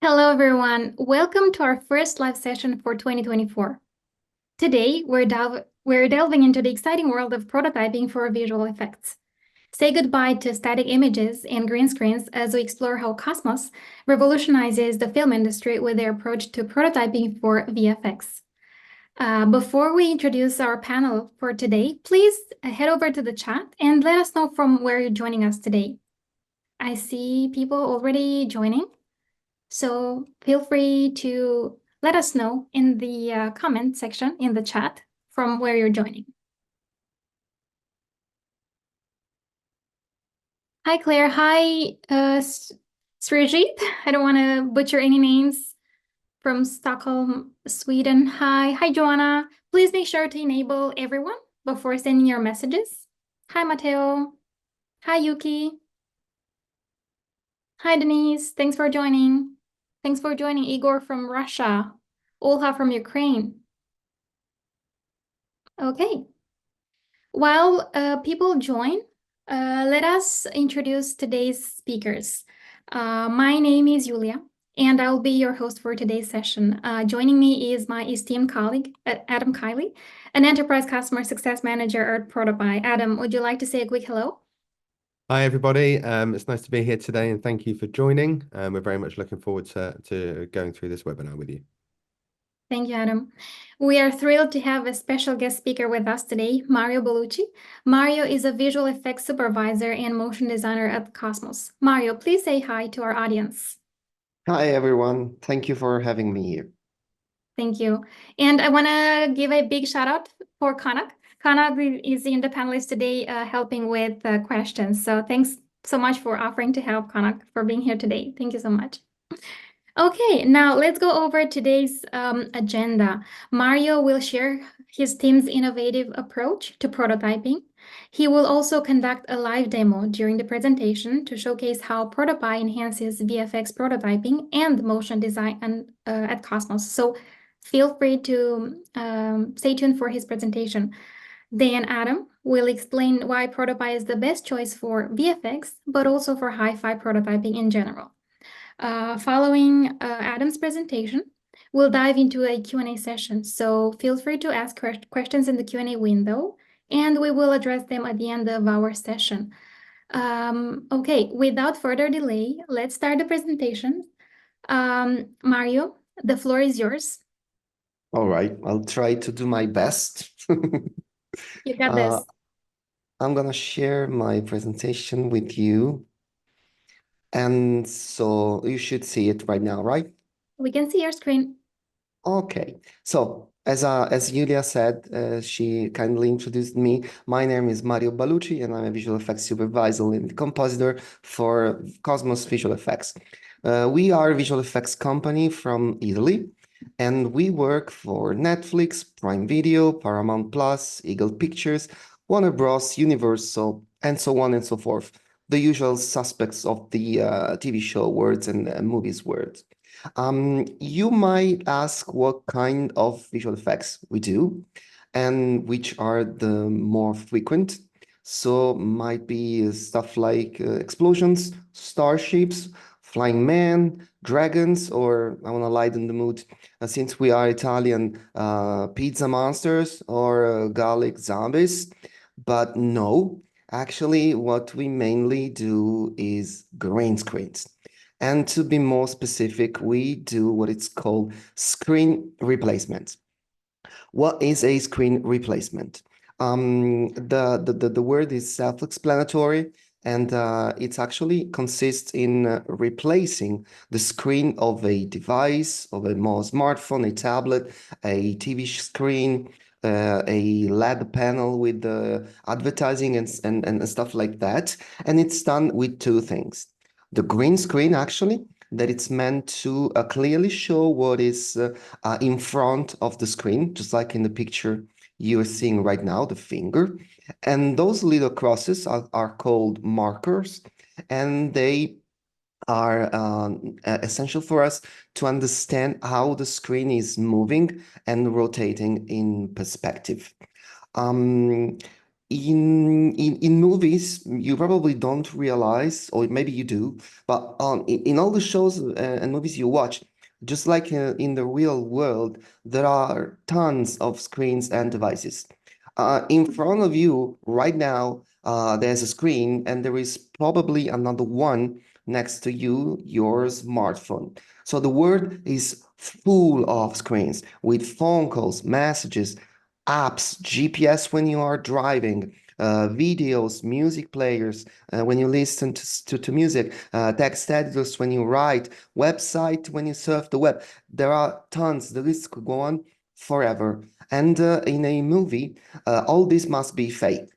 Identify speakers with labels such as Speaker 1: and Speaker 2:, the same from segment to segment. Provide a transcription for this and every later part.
Speaker 1: Hello, everyone. Welcome to our first live session for 2024. Today, we're delving into the exciting world of prototyping for visual effects. Say goodbye to static images and green screens as we explore how Kosmos revolutionizes the film industry with their approach to prototyping for VFX. Before we introduce our panel for today, please head over to the chat and let us know from where you're joining us today. I see people already joining. So feel free to let us know in the comment section in the chat from where you're joining. Hi, Claire. Hi, Srijit. I don't want to butcher any names from Stockholm, Sweden. Hi, Joanna. Please make sure to enable everyone before sending your messages. Hi, Matteo. Hi, Yuki. Hi, Denise. Thanks for joining. Thanks for joining, Igor from Russia. Olha from Ukraine. Okay. While people join, let us introduce today's speakers. My name is Julia, and I'll be your host for today's session. Joining me is my esteemed colleague, Adam Kiley, an enterprise customer success manager at ProtoPie. Adam, would you like to say a quick hello?
Speaker 2: Hi, everybody. It's nice to be here today, and thank you for joining. We're very much looking forward to going through this webinar with you.
Speaker 1: Thank you, Adam. We are thrilled to have a special guest speaker with us today, Mario Bellucci. Mario is a visual effects supervisor and motion designer at Kosmos. Mario, please say hi to our audience.
Speaker 3: Hi, everyone. Thank you for having me here.
Speaker 1: Thank you. And I want to give a big shout out for Kanak. Kanak is in the panelist today helping with questions. So thanks so much for offering to help, Kanak, for being here today. Thank you so much. Okay, now let's go over today's agenda. Mario will share his team's innovative approach to prototyping. He will also conduct a live demo during the presentation to showcase how ProtoPie enhances VFX prototyping and motion design at Cosmos. So feel free to stay tuned for his presentation. Then Adam will explain why ProtoPie is the best choice for VFX, but also for hi-fi prototyping in general. Following Adam's presentation, we'll dive into a Q&A session. So feel free to ask questions in the Q&A window, and we will address them at the end of our session. Okay, without further delay, let's start the presentation. Mario, the floor is yours.
Speaker 3: All right, I'll try to do my best.
Speaker 1: You got this.
Speaker 3: I'm gonna share my presentation with you. And so you should see it right now, right?
Speaker 1: We can see your screen.
Speaker 3: Okay, so as Julia said, she kindly introduced me. My name is Mario Bellucci, and I'm a visual effects supervisor and compositor for Cosmos Visual Effects. We are a visual effects company from Italy, and we work for Netflix, Prime Video, Paramount Plus, Eagle Pictures, Warner Bros., Universal, and so on and so forth. The usual suspects of the TV show words and movies words. You might ask what kind of visual effects we do and which are the more frequent. So might be stuff like explosions, starships, flying men, dragons, or I want to lighten the mood, since we are Italian, pizza monsters or garlic zombies. But no, actually what we mainly do is green screens. And to be more specific, we do what it's called screen replacement. What is a screen replacement? The word is self-explanatory, and it actually consists in replacing the screen of a device, of a more smartphone, a tablet, a TV screen, a LED panel with advertising and stuff like that. And it's done with two things. The green screen, actually, that it's meant to clearly show what is in front of the screen, just like in the picture you are seeing right now, the finger. And those little crosses are called markers, and they are essential for us to understand how the screen is moving and rotating in perspective. in movies, you probably don't realize, or maybe you do, but in all the shows and movies you watch, just like in the real world, there are tons of screens and devices. In front of you right now, there's a screen, and there is probably another one next to you, your smartphone. So the world is full of screens with phone calls, messages, apps, GPS when you are driving, videos, music players when you listen to music, text editors when you write, website when you surf the web. There are tons. The list could go on forever. And in a movie, all this must be fake.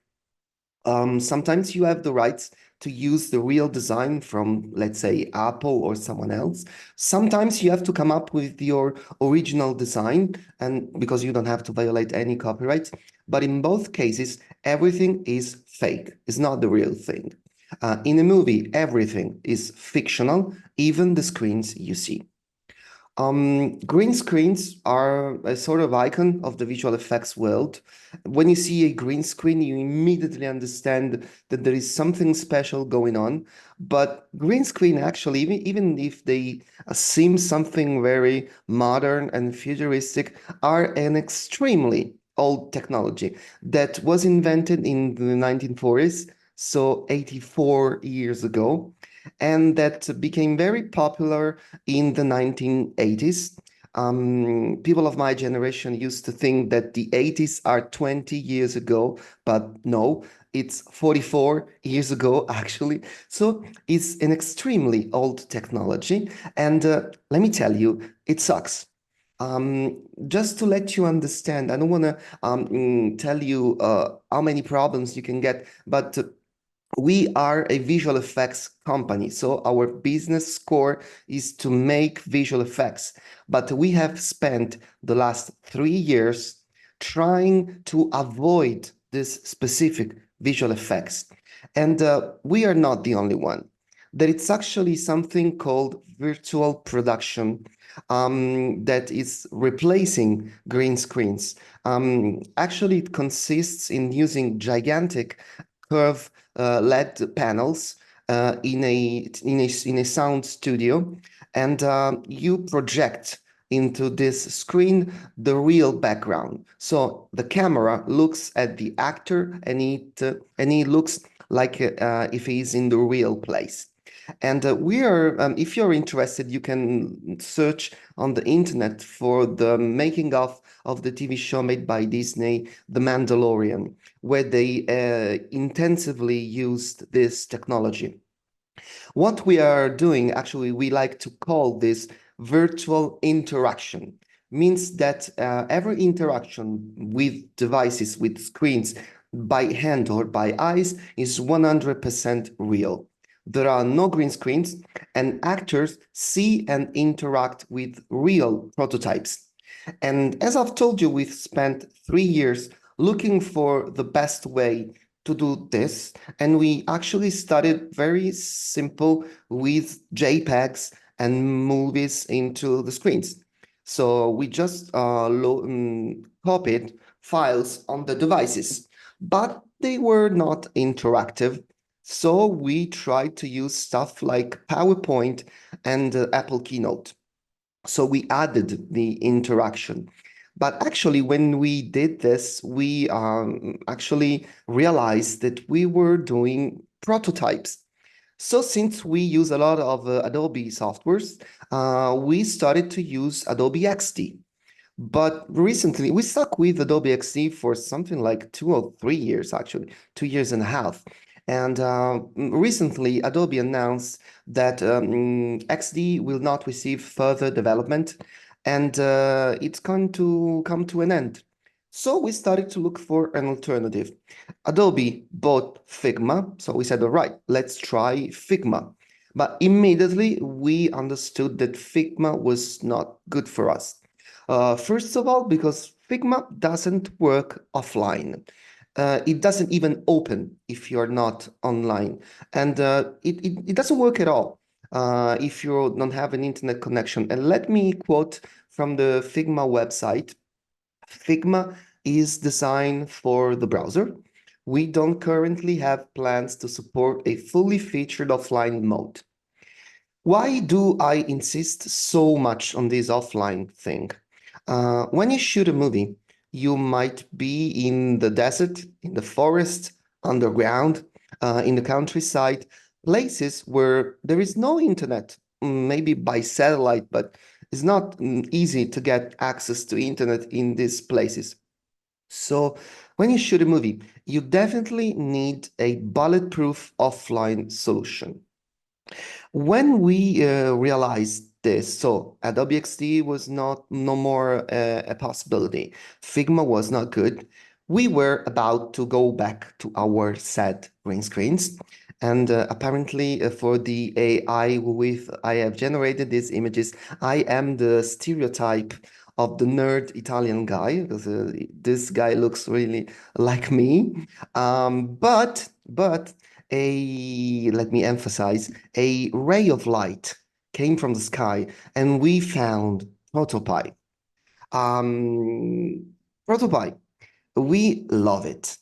Speaker 3: Sometimes you have the rights to use the real design from, let's say, Apple or someone else. Sometimes you have to come up with your original design, and because you don't have to violate any copyright. But in both cases, everything is fake. It's not the real thing. In a movie, everything is fictional, even the screens you see. Green screens are a sort of icon of the visual effects world. When you see a green screen, you immediately understand that there is something special going on. But green screen actually, even if they seem something very modern and futuristic, are an extremely old technology that was invented in the 1940s, so 84 years ago, and that became very popular in the 1980s. People of my generation used to think that the 80s are 20 years ago, but no, it's 44 years ago, actually. So it's an extremely old technology. And let me tell you, it sucks. Just to let you understand, I don't want to tell you how many problems you can get, but we are a visual effects company, so our business core is to make visual effects. But we have spent the last 3 years trying to avoid this specific visual effects. And we are not the only one. There is actually something called virtual production that is replacing green screens. Actually, it consists in using gigantic curve LED panels in a sound studio, and you project into this screen the real background. So the camera looks at the actor, and he looks like if he's in the real place. And if you're interested, you can search on the internet for the making of the TV show made by Disney, The Mandalorian, where they intensively used this technology. What we are doing, actually, we like to call this virtual interaction. Means that every interaction with devices, with screens, by hand or by eyes, is 100% real. There are no green screens, and actors see and interact with real prototypes. And as I've told you, we've spent 3 years looking for the best way to do this. And we actually started very simple with JPEGs and movies into the screens. So we just copied files on the devices, but they were not interactive. So we tried to use stuff like PowerPoint and Apple Keynote. So we added the interaction. But actually, when we did this, we actually realized that we were doing prototypes. So since we use a lot of Adobe softwares, we started to use Adobe XD. But recently, we stuck with Adobe XD for something like 2 or 3 years, actually, 2 years and a half. And recently, Adobe announced that XD will not receive further development, and it's going to come to an end. So we started to look for an alternative. Adobe bought Figma, so we said, all right, let's try Figma. But immediately we understood that Figma was not good for us. First of all, because Figma doesn't work offline. It doesn't even open if you're not online. And it doesn't work at all if you don't have an internet connection. And let me quote from the Figma website. Figma is designed for the browser. we don't currently have plans to support a fully featured offline mode. Why do I insist so much on this offline thing? When you shoot a movie, you might be in the desert, in the forest, underground, in the countryside, places where there is no internet, maybe by satellite, but it's not easy to get access to internet in these places. So when you shoot a movie, you definitely need a bulletproof offline solution. When we realized this, so Adobe XD was no more a possibility. Figma was not good. We were about to go back to our sad green screens. And apparently for the AI with I have generated these images, I am the stereotype of the nerd Italian guy, because this guy looks really like me. But let me emphasize, a ray of light came from the sky and we found ProtoPie. ProtoPie, we love it.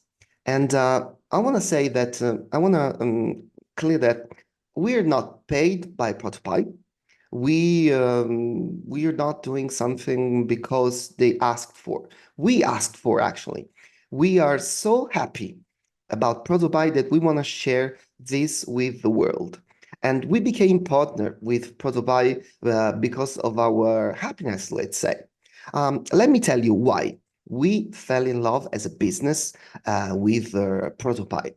Speaker 3: And I want to say that, I want to clear that we're not paid by ProtoPie. We are not doing something because they asked for. We asked for, actually. We are so happy about ProtoPie that we want to share this with the world. And we became partner with ProtoPie because of our happiness, let's say. Let me tell you why. We fell in love as a business with ProtoPie.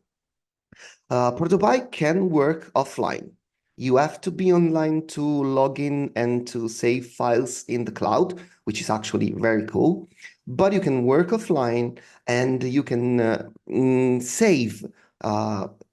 Speaker 3: ProtoPie can work offline. You have to be online to log in and to save files in the cloud, which is actually very cool. But you can work offline and you can save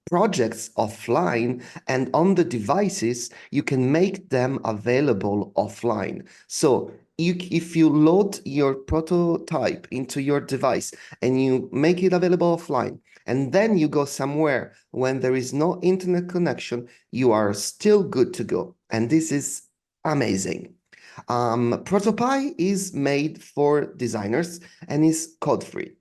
Speaker 3: projects offline, and on the devices, you can make them available offline. So if you load your prototype into your device and you make it available offline, and then you go somewhere when there is no internet connection, you are still good to go. And this is amazing. ProtoPie is made for designers and is code-free.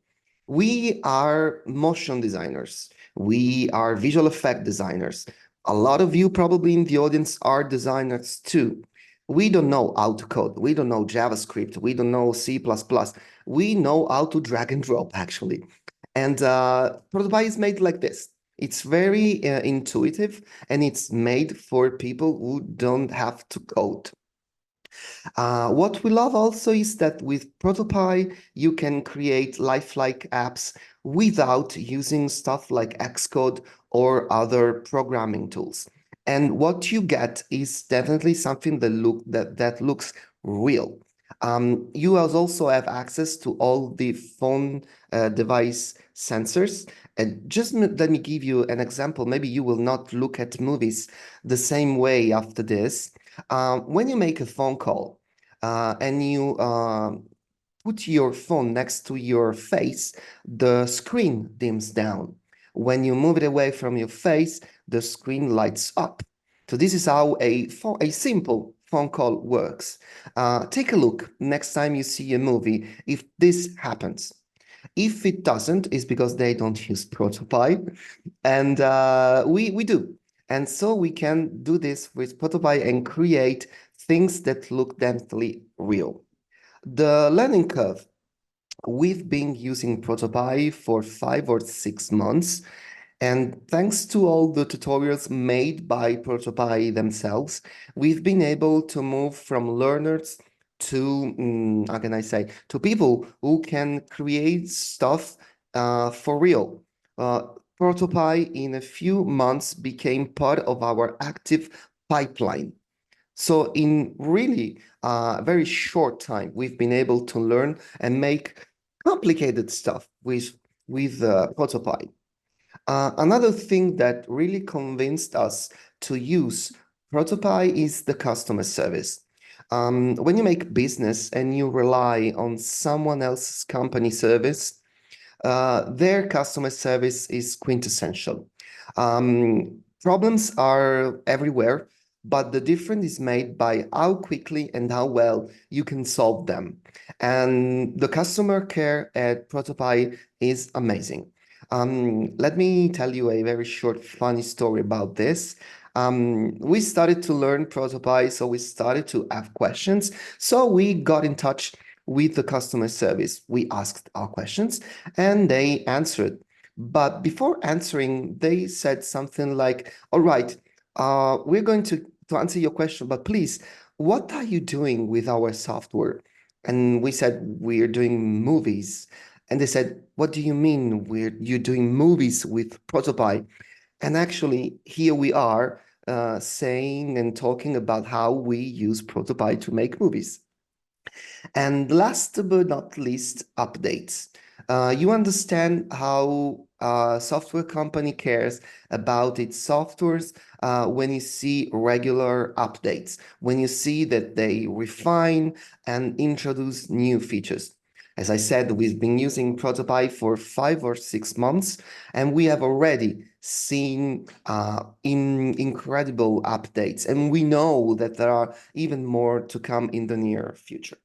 Speaker 3: We are motion designers. We are visual effect designers. A lot of you probably in the audience are designers too. We don't know how to code. We don't know JavaScript. We don't know C++. We know how to drag and drop, actually. And ProtoPie is made like this. It's very intuitive, and it's made for people who don't have to code. What we love also is that with ProtoPie, you can create lifelike apps without using stuff like Xcode or other programming tools. And what you get is definitely something that looks real. You also have access to all the phone device sensors. And just let me give you an example. Maybe you will not look at movies the same way after this. When you make a phone call and you put your phone next to your face, the screen dims down. When you move it away from your face, the screen lights up. So this is how a simple phone call works. Take a look next time you see a movie if this happens. If it doesn't, it's because they don't use ProtoPie, and we do. And so we can do this with ProtoPie and create things that look definitely real. The learning curve. We've been using ProtoPie for 5 or 6 months, and thanks to all the tutorials made by ProtoPie themselves, we've been able to move from learners to, how can I say, to people who can create stuff for real. ProtoPie in a few months became part of our active pipeline. So in really very short time, we've been able to learn and make complicated stuff with ProtoPie. Another thing that really convinced us to use ProtoPie is the customer service. When you make business and you rely on someone else's company service, their customer service is quintessential. Problems are everywhere, but the difference is made by how quickly and how well you can solve them. And the customer care at ProtoPie is amazing. Let me tell you a very short, funny story about this. We started to learn ProtoPie, so we started to have questions. So we got in touch with the customer service. We asked our questions and they answered. But before answering, they said something like, all right, we're going to answer your question, but please, what are you doing with our software? And we said, we're doing movies. And they said, what do you mean you're doing movies with ProtoPie? And actually, here we are saying and talking about how we use ProtoPie to make movies. And last but not least, updates. You understand how a software company cares about its softwares when you see regular updates, when you see that they refine and introduce new features. As I said, we've been using ProtoPie for 5 or 6 months, and we have already seen incredible updates, and we know that there are even more to come in the near future.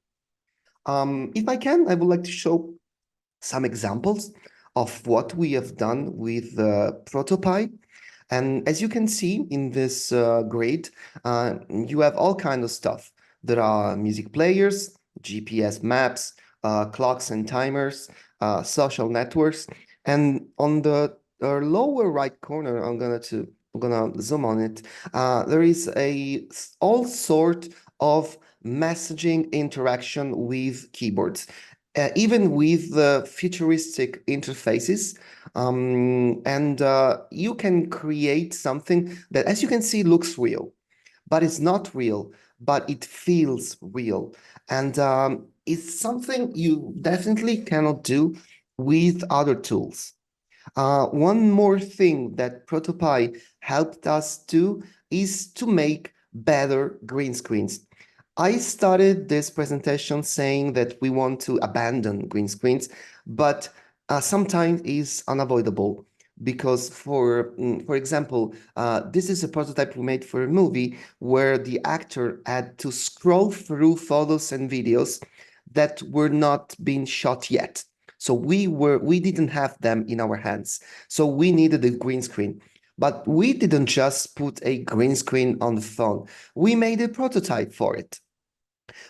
Speaker 3: If I can, I would like to show some examples of what we have done with ProtoPie. And as you can see in this grid, you have all kinds of stuff. There are music players, GPS maps, clocks and timers, social networks. And on the lower right corner, I'm gonna zoom on it. There is all sort of messaging interaction with keyboards, even with the futuristic interfaces. And you can create something that, as you can see, looks real, but it's not real, but it feels real. And it's something you definitely cannot do with other tools. One more thing that ProtoPie helped us do is to make better green screens. I started this presentation saying that we want to abandon green screens, but sometimes it's unavoidable because for example, this is a prototype we made for a movie where the actor had to scroll through photos and videos that were not being shot yet. So we didn't have them in our hands. So we needed a green screen. But we didn't just put a green screen on the phone. We made a prototype for it,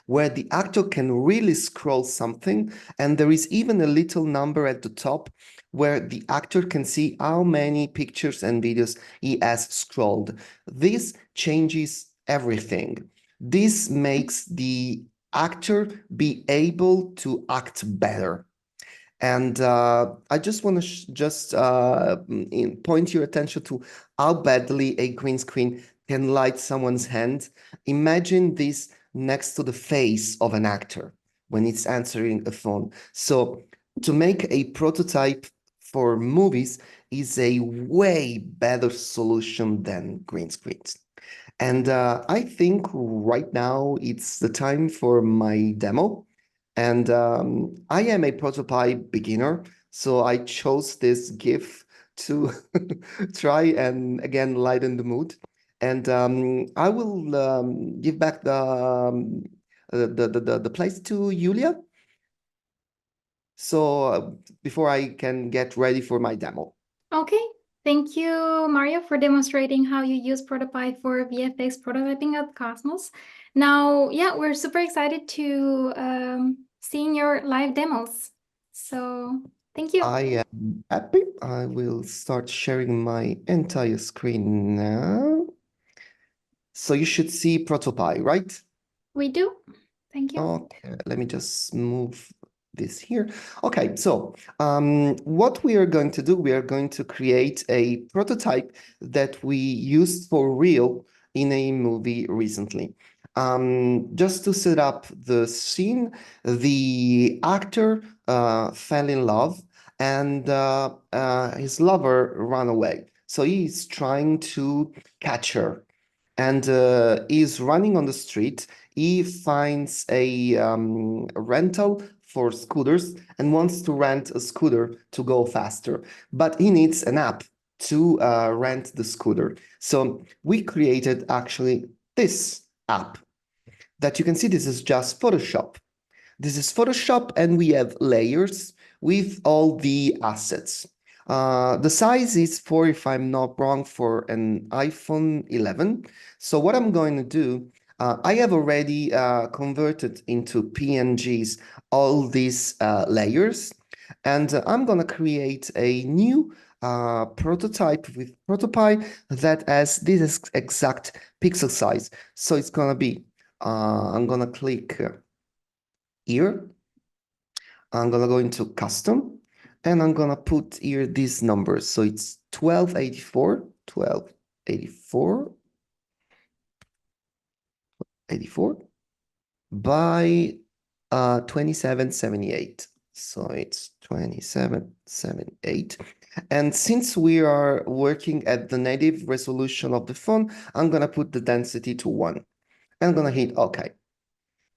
Speaker 3: where the actor can really scroll something, and there is even a little number at the top where the actor can see how many pictures and videos he has scrolled. This changes everything. This makes the actor be able to act better. And I just want to point your attention to how badly a green screen can light someone's hand. Imagine this next to the face of an actor when it's answering a phone. So to make a prototype for movies is a way better solution than green screens. And I think right now it's the time for my demo. And I am a ProtoPie beginner, so I chose this GIF to try and again lighten the mood. And I will give back the place to Julia. So before I can get ready for my demo.
Speaker 1: Okay, thank you, Mario, for demonstrating how you use ProtoPie for VFX prototyping at Cosmos. Now, yeah, we're super excited to seeing your live demos. So thank you.
Speaker 3: I am happy. I will start sharing my entire screen now. So you should see ProtoPie, right?
Speaker 1: We do. Thank you.
Speaker 3: Okay, let me just move this here. Okay, so what we are going to do, we are going to create a prototype that we used for real in a movie recently. Just to set up the scene, the actor fell in love and his lover ran away. So he's trying to catch her and is running on the street. He finds a rental for scooters and wants to rent a scooter to go faster, but he needs an app to rent the scooter. So we created actually this app that you can see. This is just Photoshop. This is Photoshop, and we have layers with all the assets. The size is for, if I'm not wrong, for an iPhone 11. So what I'm going to do, I have already converted into PNGs all these layers, and I'm going to create a new prototype with ProtoPie that has this exact pixel size. So it's going to be, I'm going to click here. I'm going to go into custom, and I'm going to put here these numbers. So it's 1284, 1284, 84 by 2778. So it's 2778. And since we are working at the native resolution of the phone, I'm going to put the density to 1. I'm going to hit OK.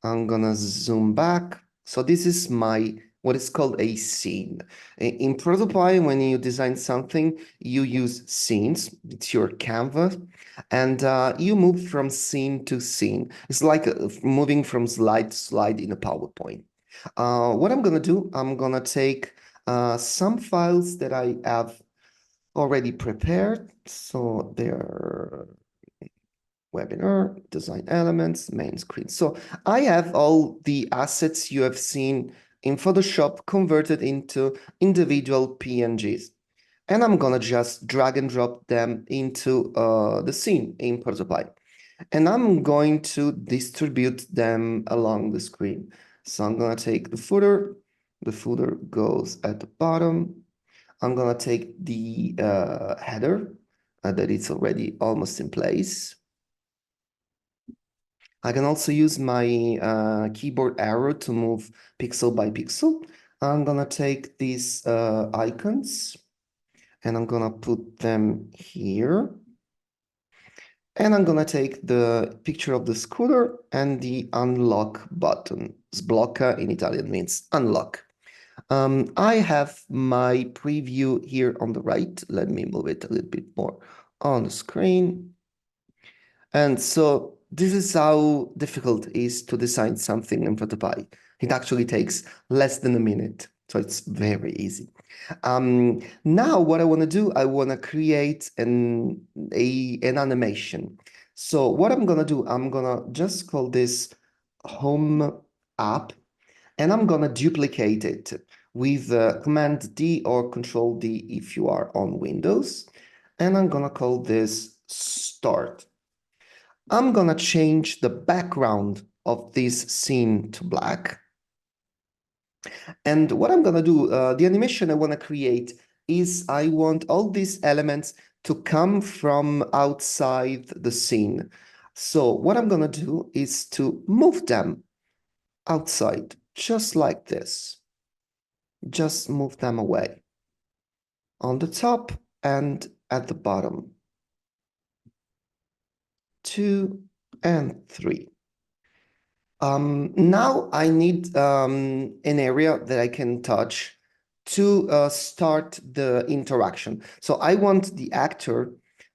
Speaker 3: I'm going to zoom back. So this is my what is called a scene. In ProtoPie, when you design something, you use scenes. It's your canvas, and you move from scene to scene. It's like moving from slide to slide in a PowerPoint. What I'm gonna do, I'm gonna take some files that I have already prepared. So they're webinar, design elements, main screen. So I have all the assets you have seen in Photoshop converted into individual PNGs. And I'm gonna just drag and drop them into the scene in ProtoPie. And I'm going to distribute them along the screen. So I'm gonna take the footer goes at the bottom. I'm gonna take the header that it's already almost in place. I can also use my keyboard arrow to move pixel by pixel. I'm gonna take these icons and I'm gonna put them here. And I'm gonna take the picture of the scooter and the unlock button. Sblocca in Italian means unlock. I have my preview here on the right. Let me move it a little bit more on the screen. And so this is how difficult it is to design something in ProtoPie. It actually takes less than a minute. So it's very easy. Now what I want to do, I want to create an animation. So what I'm going to do, I'm going to just call this home app, and I'm going to duplicate it with Command D or Control D if you are on Windows. And I'm going to call this start. I'm going to change the background of this scene to black. And what I'm going to do, the animation I want to create is I want all these elements to come from outside the scene. So what I'm going to do is to move them outside, just like this. Just move them away on the top and at the bottom. 2 and 3. Now I need an area that I can touch to start the interaction. So I want the actor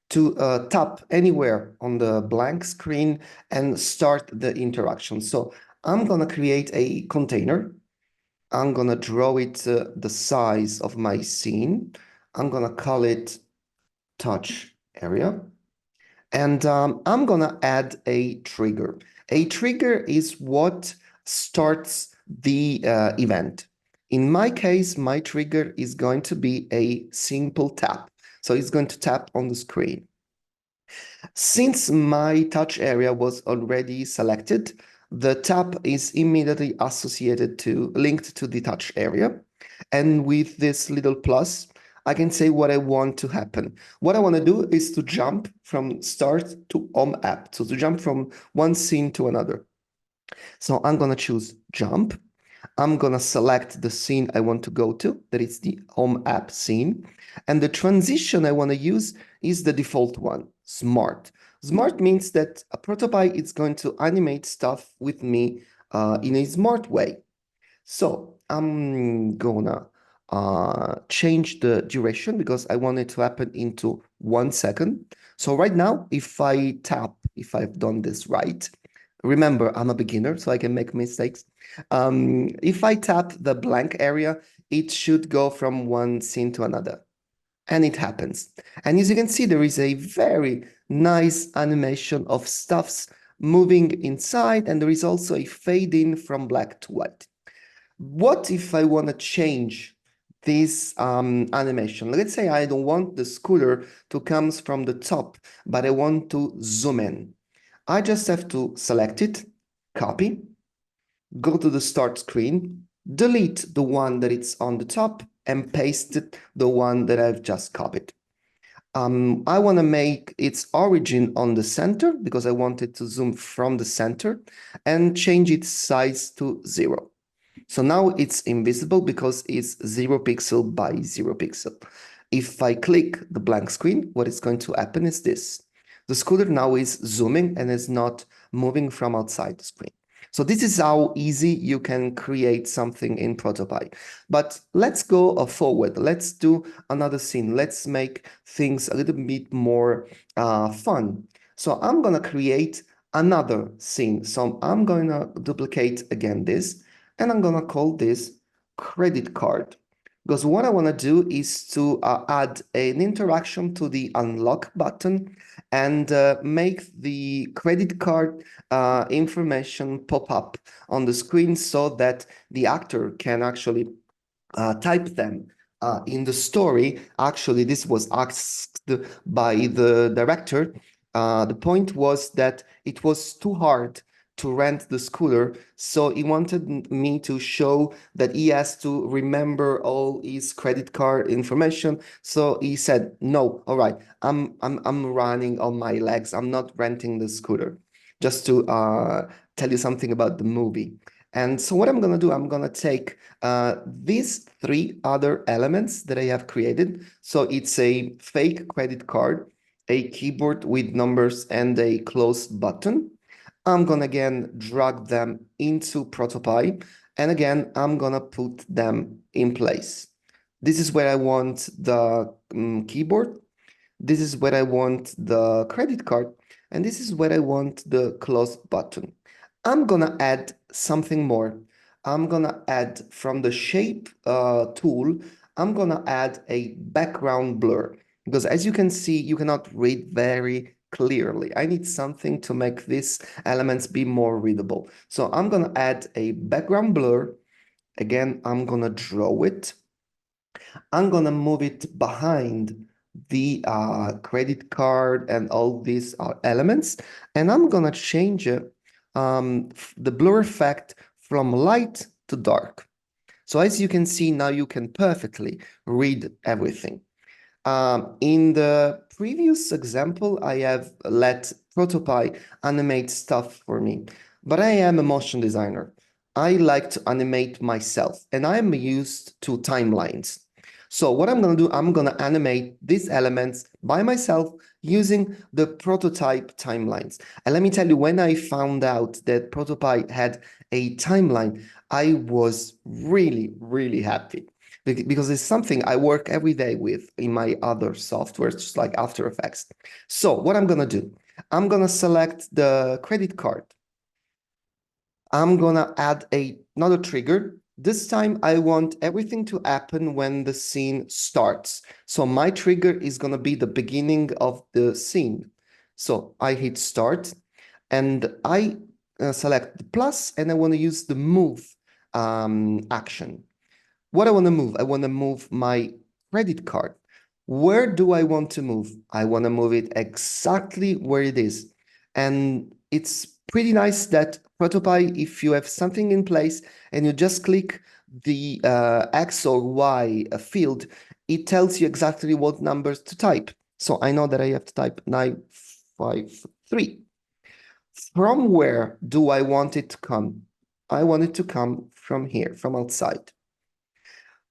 Speaker 3: to tap anywhere on the blank screen and start the interaction. So I'm gonna create a container. I'm gonna draw it the size of my scene. I'm gonna call it touch area. And I'm gonna add a trigger. A trigger is what starts the event. In my case, my trigger is going to be a simple tap. So it's going to tap on the screen. Since my touch area was already selected, the tap is immediately linked to the touch area. And with this little plus, I can say what I want to happen. What I want to do is to jump from start to home app. So to jump from one scene to another. So I'm going to choose jump. I'm going to select the scene I want to go to, that is the home app scene. And the transition I want to use is the default one, smart. Smart means that a ProtoPie is going to animate stuff with me in a smart way. So I'm gonna change the duration because I want it to happen into 1 second. So right now, if I've done this right, remember, I'm a beginner, so I can make mistakes. If I tap the blank area, it should go from one scene to another. and it happens. And as you can see, there is a very nice animation of stuffs moving inside, and there is also a fade in from black to white. What if I want to change this animation? Let's say I don't want the scooter to come from the top, but I want to zoom in. I just have to select it, copy, go to the start screen, delete the one that it's on the top, and paste the one that I've just copied. I want to make its origin on the center because I want it to zoom from the center, and change its size to 0. So now it's invisible because it's 0 pixel by 0 pixel. If I click the blank screen, what is going to happen is this. The scooter now is zooming and is not moving from outside the screen. So this is how easy you can create something in ProtoPie. But let's go forward. Let's do another scene. Let's make things a little bit more fun. So I'm going to create another scene. So I'm going to duplicate again this, and I'm going to call this credit card. Because what I want to do is to add an interaction to the unlock button and make the credit card information pop up on the screen so that the actor can actually type them in the story. Actually, this was asked by the director. The point was that it was too hard to rent the scooter, so he wanted me to show that he has to remember all his credit card information. So he said, "No, all right, I'm running on my legs. I'm not renting the scooter." Just to tell you something about the movie. And so what I'm gonna do, I'm gonna take these 3 other elements that I have created. So it's a fake credit card, a keyboard with numbers, and a close button. I'm gonna again drag them into ProtoPie, and again, I'm gonna put them in place. This is where I want the keyboard. This is where I want the credit card, and this is where I want the close button. I'm gonna add something more. I'm gonna add from the shape tool, I'm gonna add a background blur, because as you can see, you cannot read very clearly. I need something to make these elements be more readable. So I'm gonna add a background blur. Again, I'm gonna draw it. I'm gonna move it behind the credit card and all these elements, and I'm gonna change the blur effect from light to dark. So as you can see, now you can perfectly read everything. In the previous example, I have let ProtoPie animate stuff for me, but I am a motion designer. I like to animate myself, and I'm used to timelines. So what I'm going to do, I'm going to animate these elements by myself using the prototype timelines. And let me tell you, when I found out that ProtoPie had a timeline, I was really, really happy, because it's something I work every day with in my other softwares, just like After Effects. So what I'm going to do, I'm going to select the credit card. I'm going to add another trigger. This time I want everything to happen when the scene starts. So my trigger is going to be the beginning of the scene. So I hit start, and I select the plus, and I want to use the move action. What I want to move? I want to move my credit card. Where do I want to move? I want to move it exactly where it is. And it's pretty nice that ProtoPie, if you have something in place and you just click the X or Y field, it tells you exactly what numbers to type. So I know that I have to type 953. From where do I want it to come? I want it to come from here, from outside.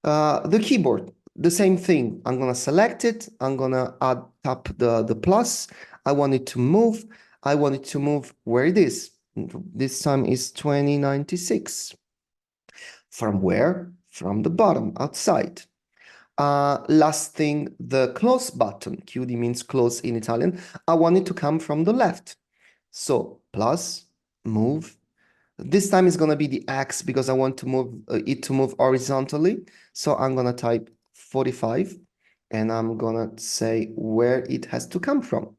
Speaker 3: The keyboard, the same thing. I'm gonna select it. I'm gonna tap the plus. I want it to move. I want it to move where it is. This time is 2096. From where? From the bottom, outside. Last thing, the close button. QD means close in Italian. I want it to come from the left. So plus, move. This time is going to be the X because I want to move it to move horizontally. So I'm going to type 45. and I'm gonna say where it has to come from.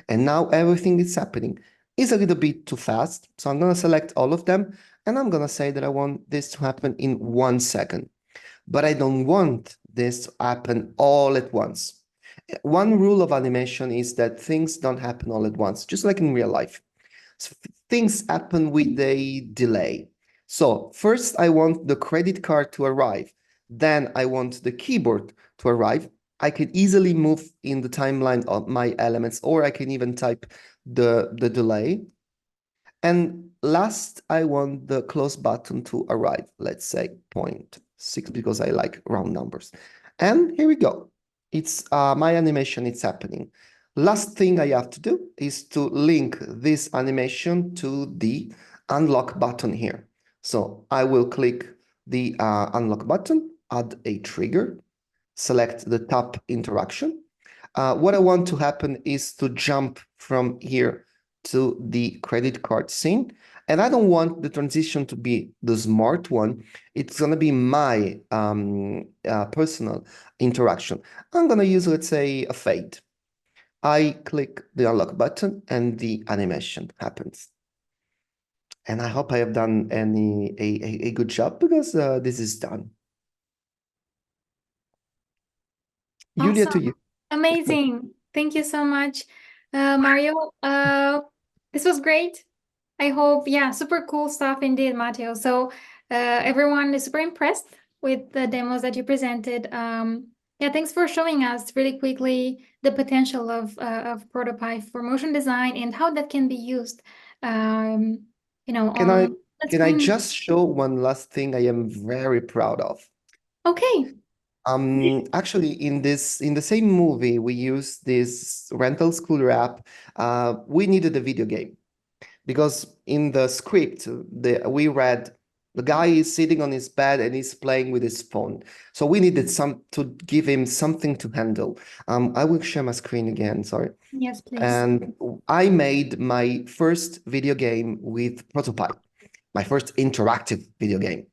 Speaker 3: And now everything is happening. It's a little bit too fast, so I'm gonna select all of them, and I'm gonna say that I want this to happen in 1 second. But I don't want this to happen all at once. One rule of animation is that things don't happen all at once, just like in real life. So things happen with a delay. So first I want the credit card to arrive. Then I want the keyboard to arrive. I can easily move in the timeline of my elements, or I can even type the delay. And last, I want the close button to arrive. Let's say 0.6 because I like round numbers. And here we go. It's my animation, it's happening. Last thing I have to do is to link this animation to the unlock button here. So I will click the unlock button, add a trigger, select the tap interaction. What I want to happen is to jump from here to the credit card scene. And I don't want the transition to be the smart one. It's going to be my personal interaction. I'm going to use, let's say, a fade. I click the unlock button and the animation happens. And I hope I have done a good job because this is done. Julia, to
Speaker 1: Awesome.
Speaker 3: you.
Speaker 1: Amazing. Thank you so much, Mario. This was great. I hope, yeah, super cool stuff indeed, Matteo. So everyone is super impressed with the demos that you presented. Yeah, thanks for showing us really quickly the potential of ProtoPie for motion design and how that can be used,
Speaker 3: Can I
Speaker 1: on the
Speaker 3: can I
Speaker 1: screen.
Speaker 3: just show one last thing I am very proud of?
Speaker 1: Okay.
Speaker 3: Actually, in the same movie, we used this rental school app. We needed a video game because in the script, we read the guy is sitting on his bed and he's playing with his phone. So we needed to give him something to handle. I will share my screen again. Sorry.
Speaker 1: Yes, please.
Speaker 3: And I made my first video game with ProtoPie, my first interactive video game.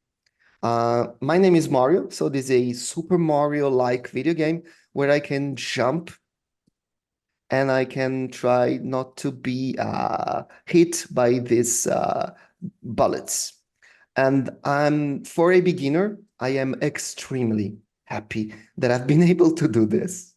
Speaker 3: My name is Mario, so this is a Super Mario-like video game where I can jump and I can try not to be hit by these bullets. And for a beginner, I am extremely happy that I've been able to do this.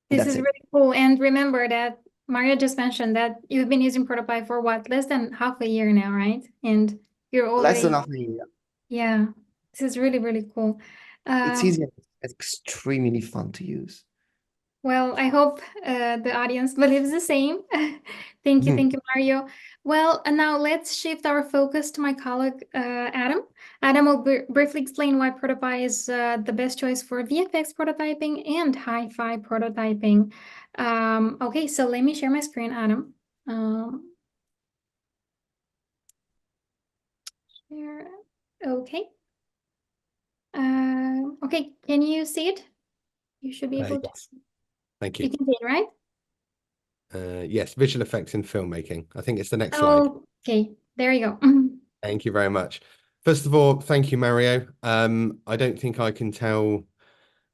Speaker 1: This
Speaker 3: That's
Speaker 1: is
Speaker 3: it.
Speaker 1: really cool. And remember that Maria just mentioned that you've been using ProtoPie for what, less than half a year now, right? And you're
Speaker 3: Less than
Speaker 1: already,
Speaker 3: half a year.
Speaker 1: yeah, this is really, really cool.
Speaker 3: It's easy and it's extremely fun to use.
Speaker 1: Well, I hope the audience believes the same. Thank you, Mario. Well, and now let's shift our focus to my colleague, Adam. Adam will briefly explain why ProtoPie is the best choice for VFX prototyping and hi-fi prototyping. Okay, so let me share my screen, Adam. Share. Okay. Okay, can you see it? You should be able to.
Speaker 2: Yes. Thank
Speaker 1: You
Speaker 2: you.
Speaker 1: can see it, right?
Speaker 2: Yes, visual effects in filmmaking. I think it's the next slide.
Speaker 1: Okay, there you go.
Speaker 2: Thank you very much. First of all, thank you, Mario. I don't think I can tell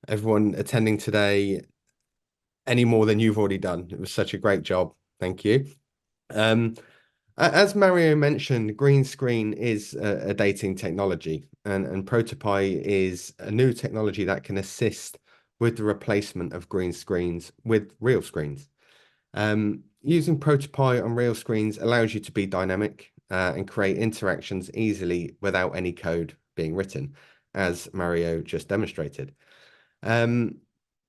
Speaker 2: everyone attending today any more than you've already done. It was such a great job. Thank you. As Mario mentioned, green screen is a dating technology, and ProtoPie is a new technology that can assist with the replacement of green screens with real screens. Using ProtoPie on real screens allows you to be dynamic and create interactions easily without any code being written, as Mario just demonstrated.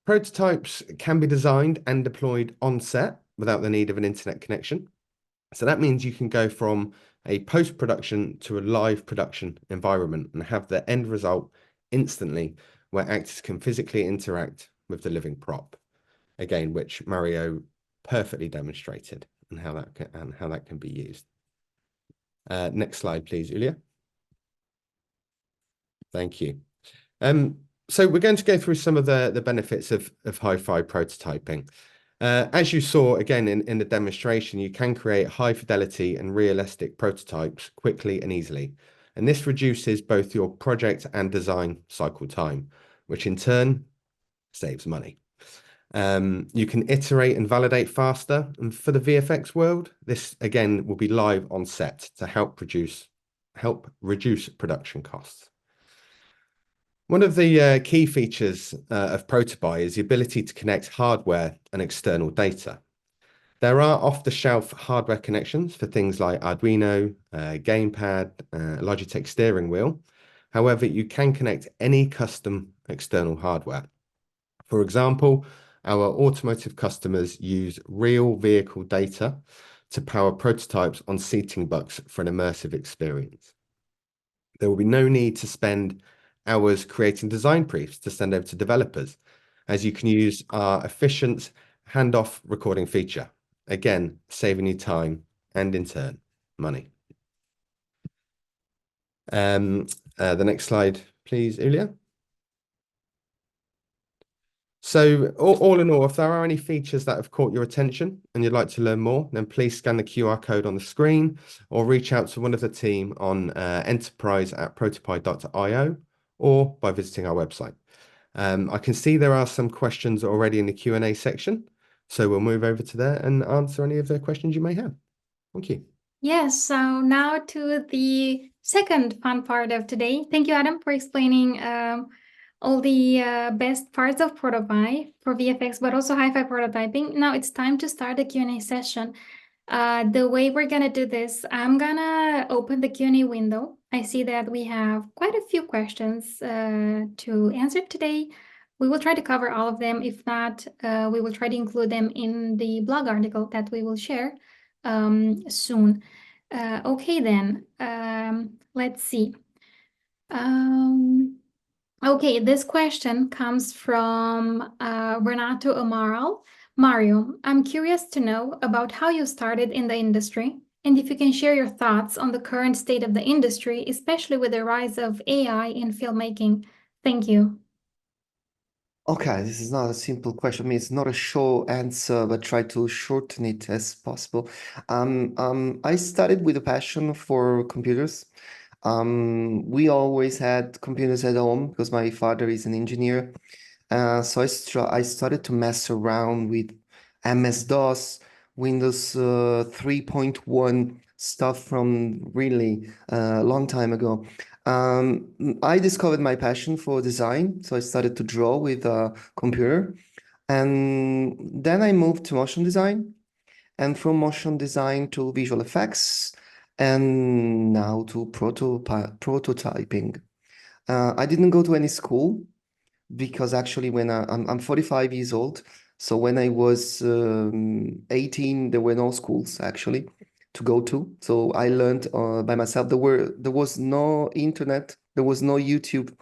Speaker 2: Prototypes can be designed and deployed on set without the need of an internet connection. So that means you can go from a post-production to a live production environment and have the end result instantly, where actors can physically interact with the living prop. Again, which Mario perfectly demonstrated and how that can be used. Next slide, please, Julia. Thank you. So we're going to go through some of the benefits of hi-fi prototyping. As you saw again in the demonstration, you can create high fidelity and realistic prototypes quickly and easily. And this reduces both your project and design cycle time, which in turn saves money. You can iterate and validate faster. And for the VFX world, this again will be live on set to help reduce production costs. One of the key features of ProtoPie is the ability to connect hardware and external data. There are off-the-shelf hardware connections for things like Arduino, gamepad, Logitech steering wheel. However, you can connect any custom external hardware. For example, our automotive customers use real vehicle data to power prototypes on seating bucks for an immersive experience. There will be no need to spend hours creating design briefs to send over to developers, as you can use our efficient handoff recording feature. Again, saving you time and in turn, money. The next slide, please, Ulia. So all in all, if there are any features that have caught your attention and you'd like to learn more, then please scan the QR code on the screen or reach out to one of the team on enterprise@protopie.io or by visiting our website. I can see there are some questions already in the Q&A section, so we'll move over to there and answer any of the questions you may have. Thank you.
Speaker 1: Yes, so now to the second fun part of today. Thank you, Adam, for explaining all the best parts of ProtoPie for VFX, but also hi-fi prototyping. Now it's time to start the Q&A session. The way we're gonna do this, I'm gonna open the Q&A window. I see that we have quite a few questions to answer today. We will try to cover all of them. If not, we will try to include them in the blog article that we will share soon. Okay, then, let's see. Okay, this question comes from Renato Amaral. Mario, I'm curious to know about how you started in the industry, and if you can share your thoughts on the current state of the industry, especially with the rise of AI in filmmaking. Thank you.
Speaker 3: Okay, this is not a simple question. I mean, it's not a short answer, but try to shorten it as possible. I started with a passion for computers. We always had computers at home because my father is an engineer. So I started to mess around with MS-DOS, Windows 3.1 stuff from really a long time ago. I discovered my passion for design, so I started to draw with a computer. And then I moved to motion design, and from motion design to visual effects, and now to prototyping. I didn't go to any school because actually when I'm 45 years old, so when I was 18, there were no schools actually to go to. So I learned by myself. There was no internet, there was no YouTube.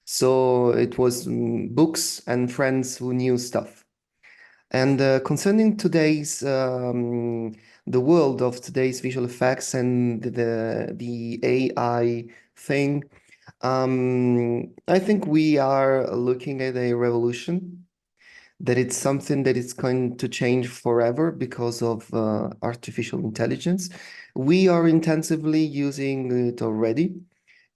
Speaker 3: So it was books and friends who knew stuff. And concerning today's the world of today's visual effects and the AI thing, I think we are looking at a revolution, that it's something that is going to change forever because of artificial intelligence. We are intensively using it already.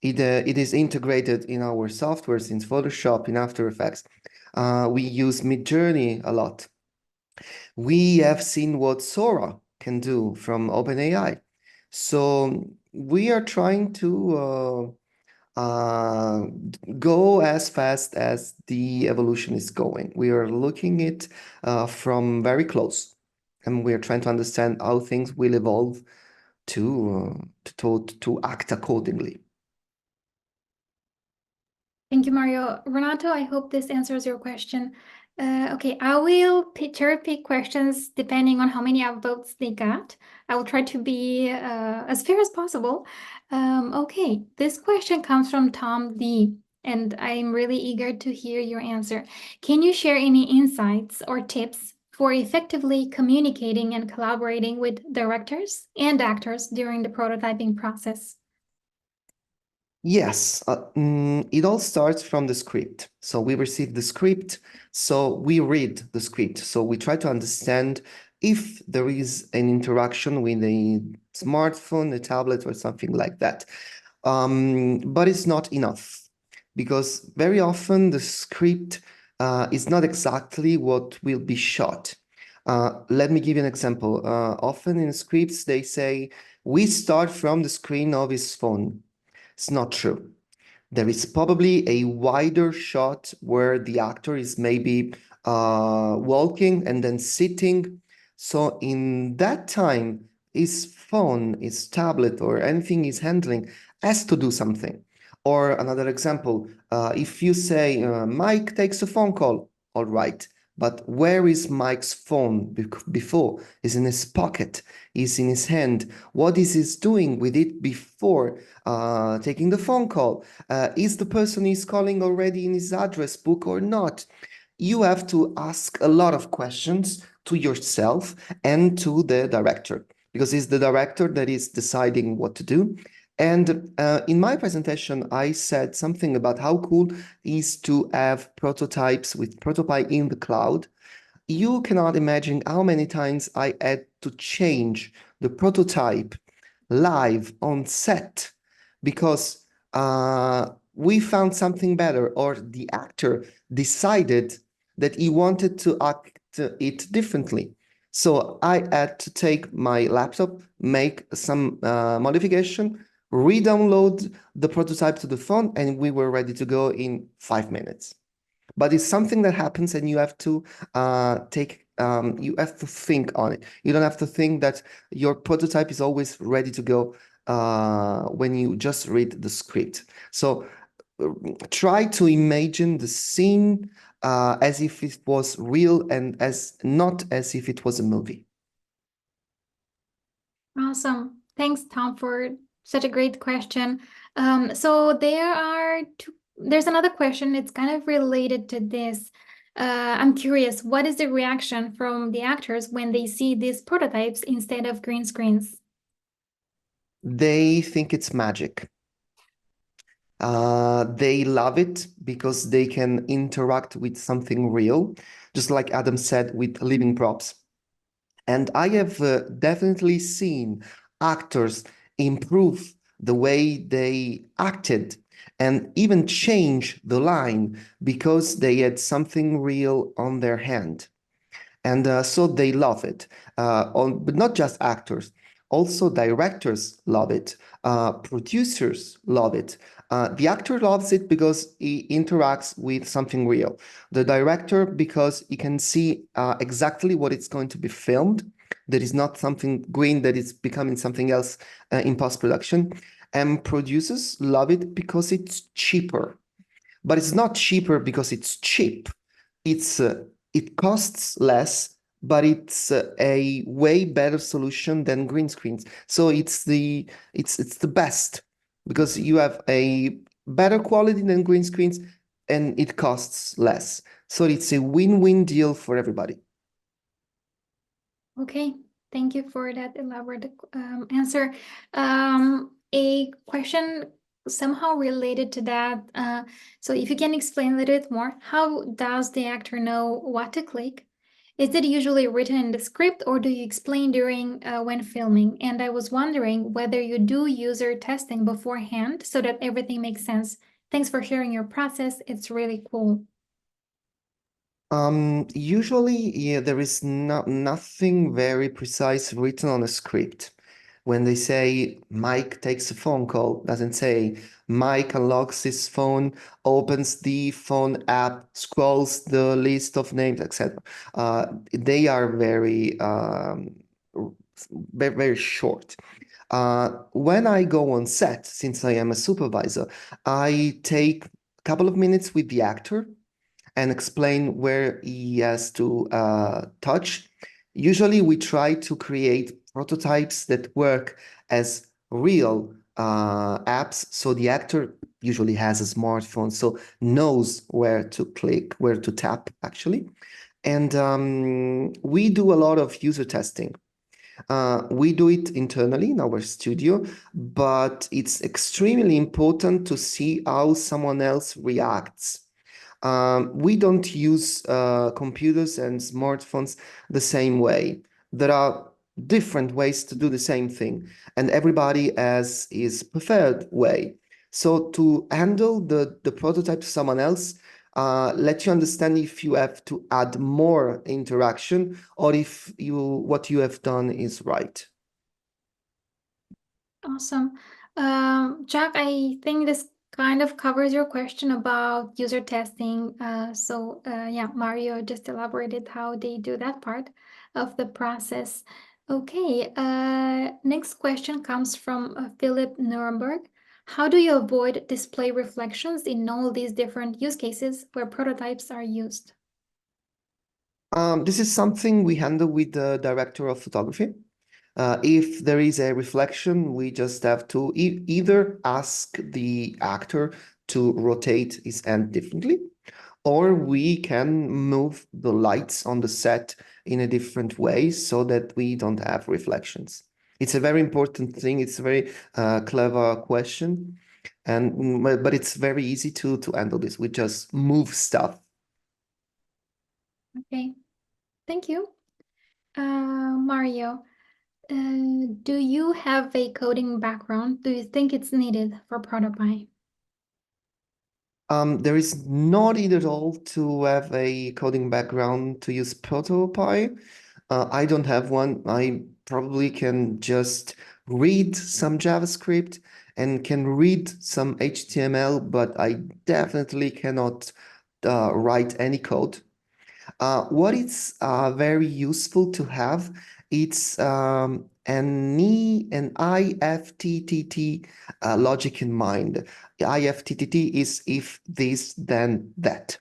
Speaker 3: It is integrated in our software since Photoshop, in After Effects. We use Midjourney a lot. We have seen what Sora can do from OpenAI. So we are trying to go as fast as the evolution is going. We are looking it from very close, and we are trying to understand how things will evolve to act accordingly.
Speaker 1: Thank you, Mario. Renato, I hope this answers your question. Okay, I will pick questions depending on how many votes they got. I will try to be as fair as possible. Okay, this question comes from Tom Lee, and I'm really eager to hear your answer. Can you share any insights or tips for effectively communicating and collaborating with directors and actors during the prototyping process?
Speaker 3: Yes, it all starts from the script. So we receive the script, so we read the script. So we try to understand if there is an interaction with a smartphone, a tablet, or something like that. but it's not enough because very often the script is not exactly what will be shot. Let me give you an example. Often in scripts, they say, we start from the screen of his phone. It's not true. There is probably a wider shot where the actor is maybe walking and then sitting. So in that time, his phone, his tablet, or anything he's handling has to do something. Or another example, if you say Mike takes a phone call, all right, but where is Mike's phone before? Is in his pocket, is in his hand. What is he doing with it before taking the phone call? Is the person he's calling already in his address book or not? You have to ask a lot of questions to yourself and to the director, because it's the director that is deciding what to do. And in my presentation, I said something about how cool it is to have prototypes with ProtoPie in the cloud. You cannot imagine how many times I had to change the prototype live on set because we found something better, or the actor decided that he wanted to act it differently. So I had to take my laptop, make some modification, re-download the prototype to the phone, and we were ready to go in 5 minutes. But it's something that happens, and you have to you have to think on it. You don't have to think that your prototype is always ready to go when you just read the script. So try to imagine the scene as if it was real and as not as if it was a movie.
Speaker 1: Awesome. Thanks, Tom, for such a great question. So there's another question. It's kind of related to this. I'm curious, what is the reaction from the actors when they see these prototypes instead of green screens?
Speaker 3: They think it's magic. They love it because they can interact with something real, just like Adam said, with living props. And I have definitely seen actors improve the way they acted and even change the line because they had something real on their hand. And so they love it. But not just actors, also directors love it. Producers love it. The actor loves it because he interacts with something real. The director because he can see exactly what it's going to be filmed. There is not something green that is becoming something else in post-production. And producers love it because it's cheaper. But it's not cheaper because it's cheap. It's it costs less, but it's a way better solution than green screens. So it's the best because you have a better quality than green screens and it costs less. So it's a win-win deal for everybody.
Speaker 1: Okay, thank you for that elaborate answer. A question somehow related to that. So if you can explain a little bit more, how does the actor know what to click? Is it usually written in the script, or do you explain during when filming? And I was wondering whether you do user testing beforehand so that everything makes sense. Thanks for sharing your process. It's really cool.
Speaker 3: Usually, yeah, there is nothing very precise written on a script. When they say Mike takes a phone call, doesn't say Mike unlocks his phone, opens the phone app, scrolls the list of names, etc. They are very short. When I go on set, since I am a supervisor, I take a couple of minutes with the actor and explain where he has to touch. Usually we try to create prototypes that work as real apps. So the actor usually has a smartphone, so knows where to click, where to tap actually. And we do a lot of user testing. We do it internally in our studio, but it's extremely important to see how someone else reacts. We don't use computers and smartphones the same way. There are different ways to do the same thing, and everybody has his preferred way. So to handle the prototype to someone else, let you understand if you have to add more interaction or if what you have done is right.
Speaker 1: Awesome. Jack, I think this kind of covers your question about user testing. Yeah, Mario just elaborated how they do that part of the process. Okay, next question comes from Philip Nuremberg. How do you avoid display reflections in all these different use cases where prototypes are used?
Speaker 3: This is something we handle with the director of photography. If there is a reflection, we just have to either ask the actor to rotate his hand differently, or we can move the lights on the set in a different way so that we don't have reflections. It's a very important thing. It's a very clever question, but it's very easy to handle this. We just move stuff.
Speaker 1: Okay, thank you. Mario, do you have a coding background? Do you think it's needed for ProtoPie?
Speaker 3: There is no need at all to have a coding background to use ProtoPie. I don't have one. I probably can just read some JavaScript and can read some HTML, but I definitely cannot write any code. What is very useful to have, it's an IFTTT logic in mind. IFTTT is if this, then that.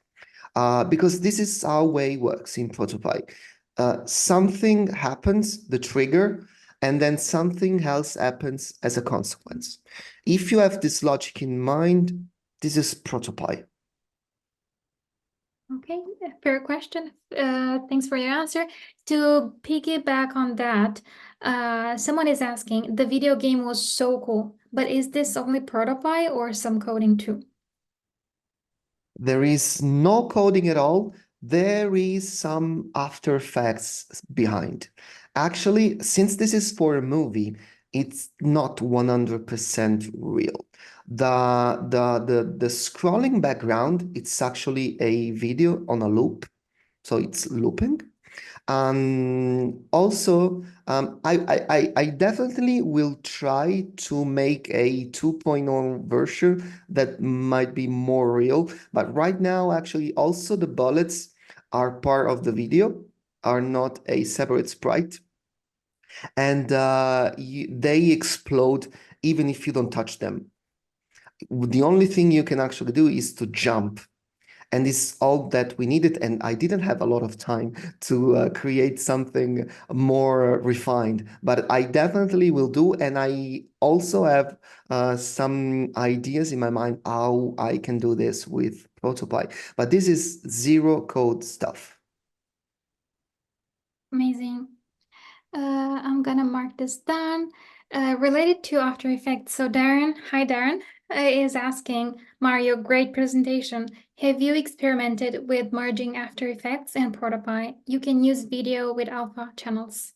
Speaker 3: Because this is how way works in ProtoPie. Something happens, the trigger, and then something else happens as a consequence. If you have this logic in mind, this is ProtoPie.
Speaker 1: Okay, fair question. Thanks for your answer. To piggyback on that, someone is asking, the video game was so cool, but is this only ProtoPie or some coding too?
Speaker 3: There is no coding at all. There is some After Effects behind. Actually, since this is for a movie, it's not 100% real. The scrolling background, it's actually a video on a loop, so it's looping. Also, I definitely will try to make a 2.0 version that might be more real. But right now, actually, also the bullets are part of the video, are not a separate sprite. And they explode even if you don't touch them. The only thing you can actually do is to jump, and it's all that we needed. And I didn't have a lot of time to create something more refined, but I definitely will do. And I also have some ideas in my mind how I can do this with ProtoPie, but this is zero code stuff.
Speaker 1: Amazing. I'm gonna mark this down. Related to After Effects, so Darren, hi Darren, is asking, Mario, great presentation. Have you experimented with merging After Effects and ProtoPie? You can use video with alpha channels.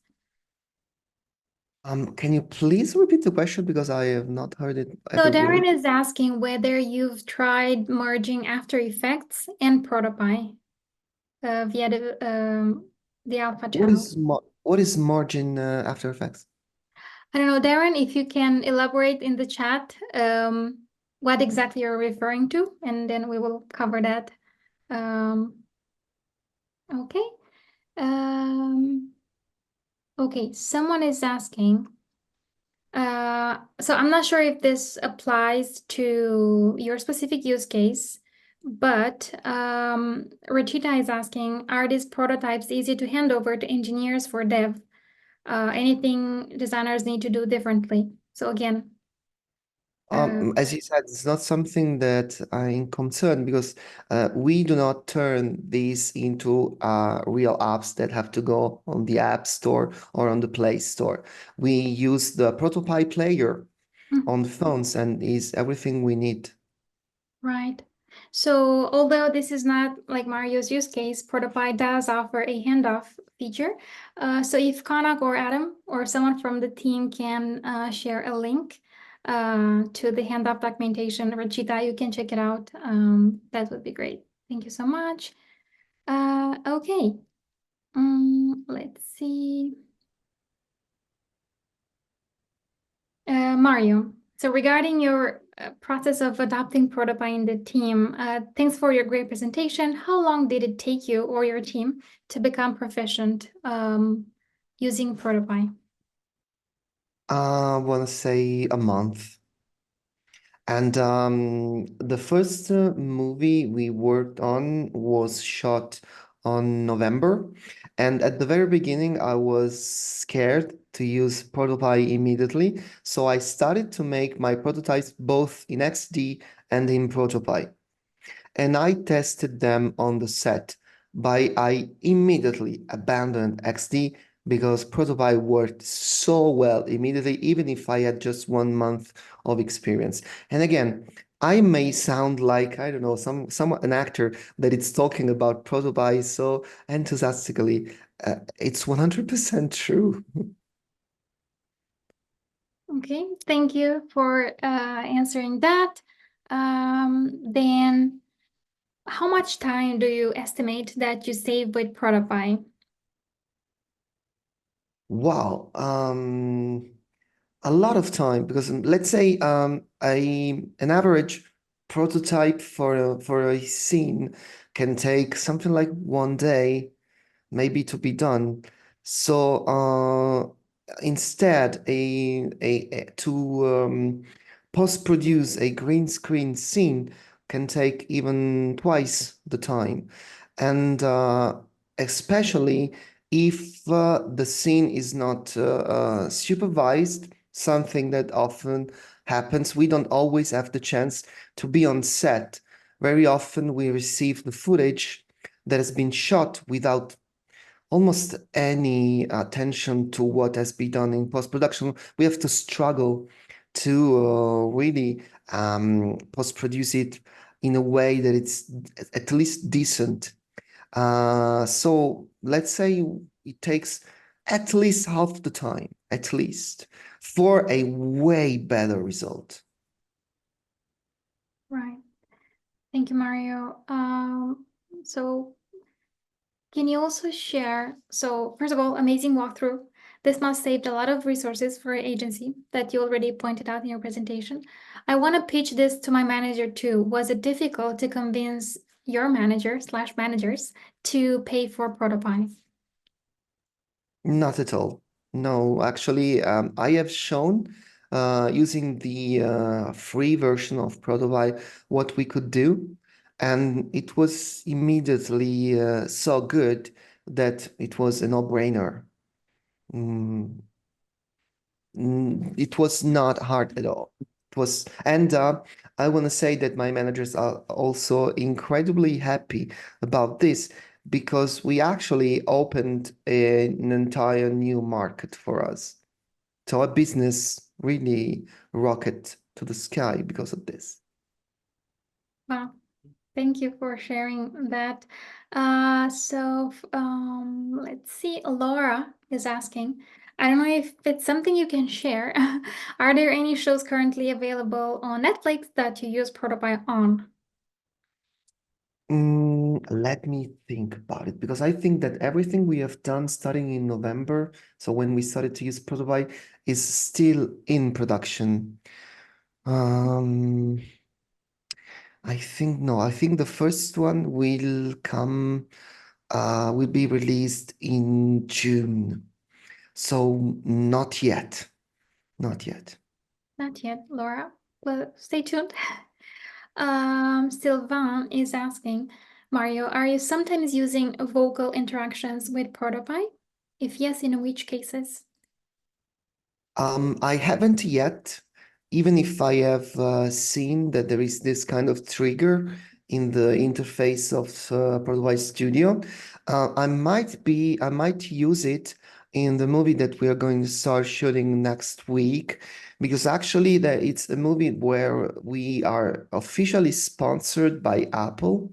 Speaker 3: Can you please repeat the question because I have not heard it
Speaker 1: So
Speaker 3: every
Speaker 1: Darren
Speaker 3: word?
Speaker 1: is asking whether you've tried merging After Effects and ProtoPie via the alpha channel.
Speaker 3: What is margin After Effects?
Speaker 1: I don't know, Darren, if you can elaborate in the chat what exactly you're referring to, and then we will cover that. Okay. Okay, someone is asking. So I'm not sure if this applies to your specific use case, but Rachita is asking, are these prototypes easy to hand over to engineers for dev? Anything designers need to do differently? So again,
Speaker 3: As you said, it's not something that I'm concerned because we do not turn these into real apps that have to go on the App Store or on the Play Store. We use the ProtoPie player on phones, and is everything we need.
Speaker 1: right. So although this is not like Mario's use case, ProtoPie does offer a handoff feature. So if Kanak or Adam or someone from the team can share a link to the handoff documentation, Rachita, you can check it out. That would be great. Thank you so much. Okay. Let's see. Mario, so regarding your process of adopting ProtoPie in the team, thanks for your great presentation. How long did it take you or your team to become proficient using ProtoPie?
Speaker 3: I want to say a month. And the first movie we worked on was shot on November. And at the very beginning, I was scared to use ProtoPie immediately. So I started to make my prototypes both in XD and in ProtoPie. And I tested them on the set, but I immediately abandoned XD because ProtoPie worked so well immediately, even if I had just 1 month of experience. And again, I may sound like, I don't know, an actor that it's talking about ProtoPie so enthusiastically. It's 100% true.
Speaker 1: Okay, thank you for answering that. Then how much time do you estimate that you save with ProtoPie?
Speaker 3: Wow. A lot of time because let's say an average prototype for a scene can take something like 1 day maybe to be done. So instead to post-produce a green screen scene can take even twice the time. And especially if the scene is not supervised, something that often happens. We don't always have the chance to be on set. Very often we receive the footage that has been shot without almost any attention to what has been done in post-production. We have to struggle to really post-produce it in a way that it's at least decent. So let's say it takes at least half the time, at least, for a way better result.
Speaker 1: Right. Thank you, Mario. So can you also share? So first of all, amazing walkthrough. This must saved a lot of resources for your agency that you already pointed out in your presentation. I want to pitch this to my manager too. Was it difficult to convince your manager/managers to pay for ProtoPie?
Speaker 3: Not at all. No, actually, I have shown using the free version of ProtoPie what we could do, and it was immediately so good that it was a no-brainer. Mm, it was not hard at all. It was, and I want to say that my managers are also incredibly happy about this because we actually opened an entire new market for us. So our business really rocketed to the sky because of this.
Speaker 1: Wow. Thank you for sharing that. Let's see. Laura is asking, I don't know if it's something you can share. Are there any shows currently available on Netflix that you use ProtoPie on?
Speaker 3: Let me think about it because I think that everything we have done starting in November, so when we started to use ProtoPie, is still in production. Um, I think no, I think the first one will be released in June. So not yet, not yet.
Speaker 1: Not yet, Laura. Well, stay tuned. Sylvain is asking, Mario, are you sometimes using vocal interactions with ProtoPie? If yes, in which cases?
Speaker 3: I haven't yet, even if I have seen that there is this kind of trigger in the interface of ProtoPie Studio. I might use it in the movie that we are going to start shooting next week because actually it's a movie where we are officially sponsored by Apple.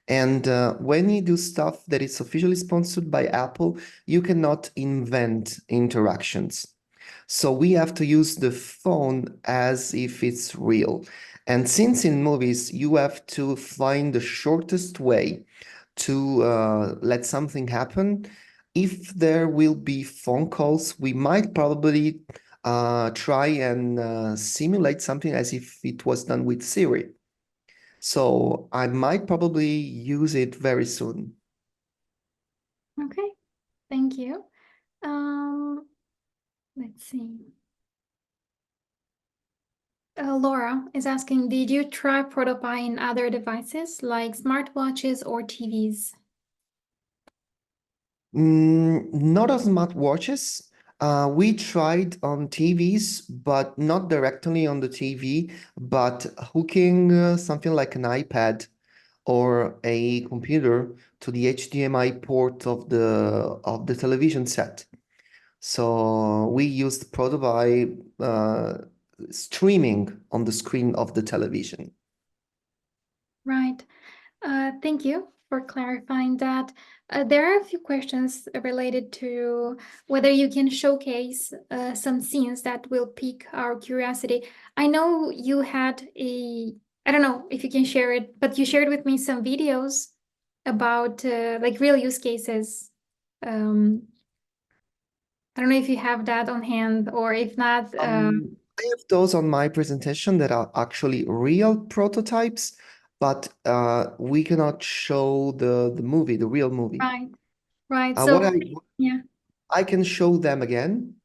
Speaker 3: And when you do stuff that is officially sponsored by Apple, you cannot invent interactions. So we have to use the phone as if it's real. And since in movies you have to find the shortest way to let something happen, if there will be phone calls, we might probably try and simulate something as if it was done with Siri. So I might probably use it very soon.
Speaker 1: Okay, thank you. Let's see. Laura is asking, did you try ProtoPie in other devices like smartwatches or TVs?
Speaker 3: Not on smartwatches. We tried on TVs, but not directly on the TV, but hooking something like an iPad or a computer to the HDMI port of the television set. So we used ProtoPie streaming on the screen of the television.
Speaker 1: Right. Thank you for clarifying that. There are a few questions related to whether you can showcase some scenes that will pique our curiosity. I know you had I don't know if you can share it, but you shared with me some videos about like real use cases. Um, I don't know if you have that on hand, or if not,
Speaker 3: I have those on my presentation that are actually real prototypes, but we cannot show the movie, the real movie.
Speaker 1: right, right.
Speaker 3: What
Speaker 1: So yeah.
Speaker 3: I can show them again.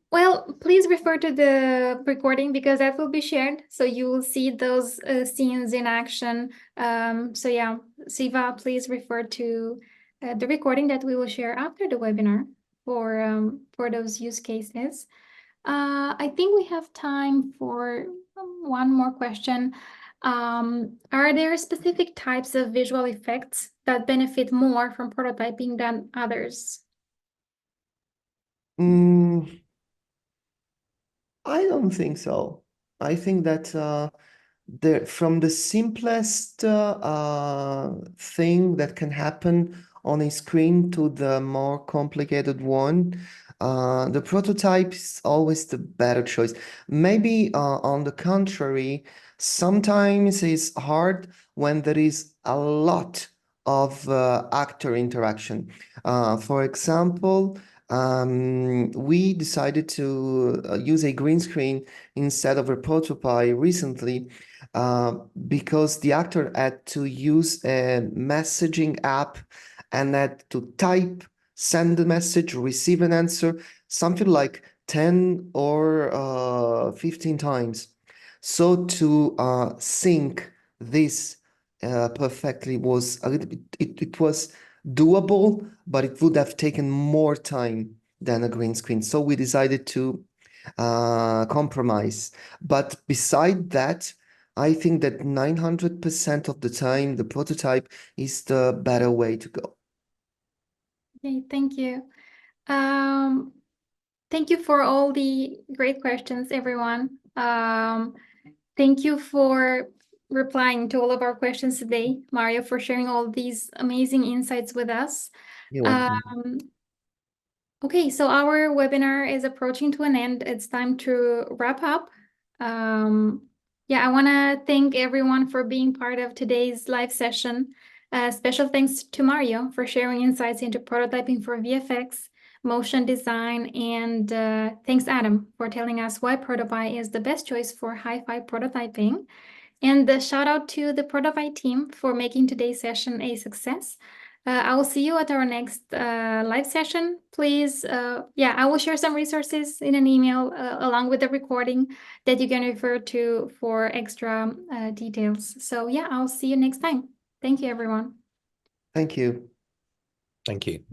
Speaker 1: Well, please refer to the recording because that will be shared. So you will see those scenes in action. So yeah, Siva, please refer to the recording that we will share after the webinar for those use cases. I think we have time for one more question. Are there specific types of visual effects that benefit more from prototyping than others?
Speaker 3: Mm, I don't think so. I think that from the simplest thing that can happen on a screen to the more complicated one, the prototype is always the better choice. Maybe on the contrary, sometimes it's hard when there is a lot of actor interaction. For example, we decided to use a green screen instead of a ProtoPie recently because the actor had to use a messaging app and had to type, send a message, receive an answer, something like 10 or 15 times. So to sync this perfectly was a little bit, it was doable, but it would have taken more time than a green screen. So we decided to compromise. But beside that, I think that 900% of the time, the prototype is the better way to go.
Speaker 1: Okay, thank you. Thank you for all the great questions, everyone. Thank you for replying to all of our questions today, Mario, for sharing all these amazing insights with us.
Speaker 3: You're welcome.
Speaker 1: Okay, so our webinar is approaching to an end. It's time to wrap up. Yeah, I want to thank everyone for being part of today's live session. Special thanks to Mario for sharing insights into prototyping for VFX, motion design, and thanks Adam for telling us why ProtoPie is the best choice for hi-fi prototyping. And the shout out to the ProtoPie team for making today's session a success. I will see you at our next live session. Please, yeah, I will share some resources in an email along with the recording that you can refer to for extra details. So yeah, I'll see you next time. Thank you, everyone.
Speaker 3: Thank you.
Speaker 2: Thank you.